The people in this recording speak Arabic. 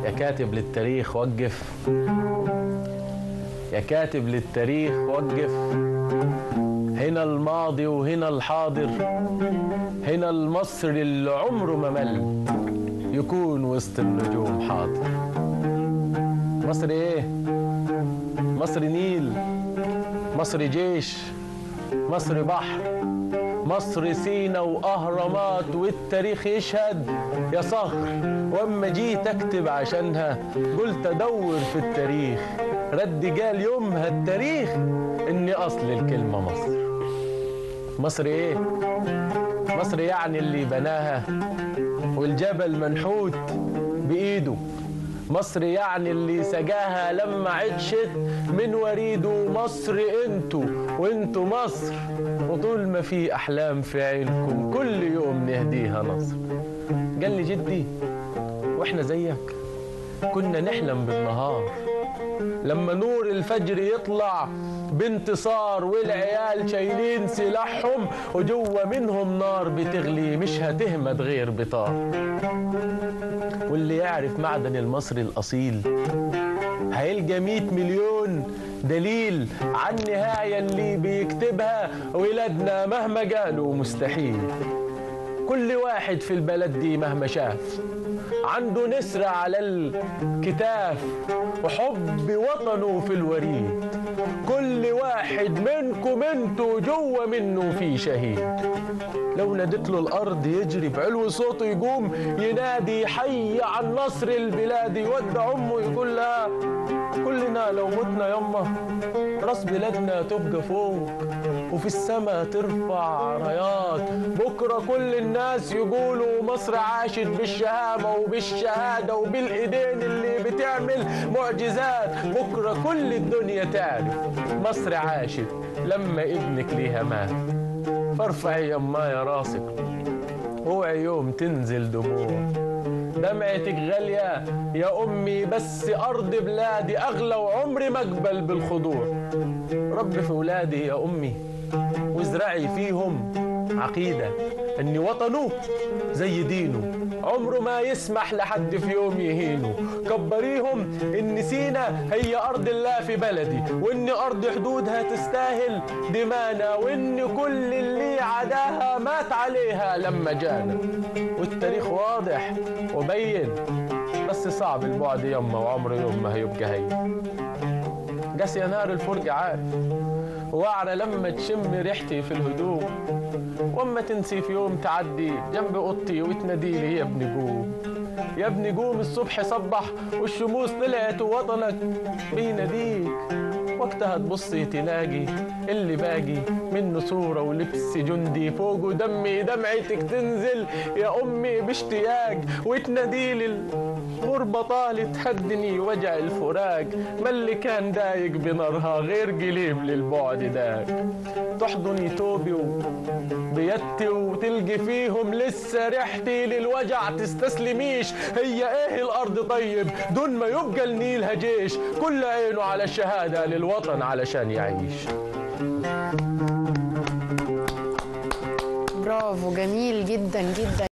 يا كاتب للتاريخ وقف، يا كاتب للتاريخ وقف. هنا الماضي وهنا الحاضر، هنا المصري اللي عمره ما مل يكون وسط النجوم حاضر. مصر ايه؟ مصر نيل، مصر جيش، مصر بحر، مصر سينا وأهرامات، والتاريخ يشهد يا صخر. واما جيت اكتب عشانها قلت ادور في التاريخ، رد قال يومها التاريخ اني اصل الكلمة مصر. مصر ايه؟ مصر يعني اللي بناها والجبل منحوت بايده. مصر يعني اللي سجاها لما عطشت من وريده. مصر انتوا وانتوا مصر، وطول ما في احلام في عينكم كل يوم نهديها نصر. قال لي جدي واحنا زيك كنا نحلم بالنهار لما نور الفجر يطلع بانتصار، والعيال شايلين سلاحهم وجوه منهم نار بتغلي مش هتهمد غير بطار. واللي يعرف معدن المصري الأصيل هيلقى 100 مليون دليل عن النهاية اللي بيكتبها ولادنا مهما قالوا مستحيل. كل واحد في البلد دي مهما شاف عنده نسر على الكتاف وحب وطنه في الوريد. كل واحد منكم انتوا جوه منه في شهيد. لو نادت له الارض يجري بعلو صوته يقوم ينادي حي عن نصر البلاد. يودع امه يقول لها كلنا لو متنا يما راس بلادنا تبقى فوق وفي السماء ترفع رايات. بكره كل الناس يقولوا مصر عاشت بالشهامه وبالشهاده وبالايدين اللي بتعمل معجزات. بكره كل الدنيا تعرف مصر عاشت لما ابنك ليها مات. فارفعي يا راسك اوعي يوم تنزل دموع. دمعتك غالية يا أمي بس أرض بلادي أغلى وعمري ما أقبل بالخضوع. ربي في ولادي يا أمي وازرعي فيهم عقيدة إن وطنه زي دينه عمره ما يسمح لحد في يوم يهينه. كبريهم إن سينا هي أرض الله في بلدي، وإن أرض حدودها تستاهل دمانا، وإن كل اللي عداها مات عليها لما جانا. والتاريخ واضح وبين بس صعب البعد يما وعمر يوم ما هيبقى هين. قاسية نار الفرج عارف وعرة لما تشم ريحتي في الهدوء، واما تنسي في يوم تعدي جنب اوضتي وتناديلي يا ابني قوم. يا ابني قوم الصبح صبح والشموس طلعت ووطنك بيناديك. وقتها تبصي تلاقي اللي باقي منه صورة ولبس جندي فوق ودمي دمعتك تنزل يا أمي باشتياق. وتناديلي الغربة طالت هدني وجع الفراق. ما اللي كان دايق بنارها غير قليب للبعد داق. تحضني توبي وبيدتي وتلقي فيهم لسه ريحتي للوجع. تستسلميش هي ايه الأرض طيب دون ما يبقى النيلها جيش. كل عينه على الشهادة للوطن علشان يعيش. برافو، جميل جدا جدا.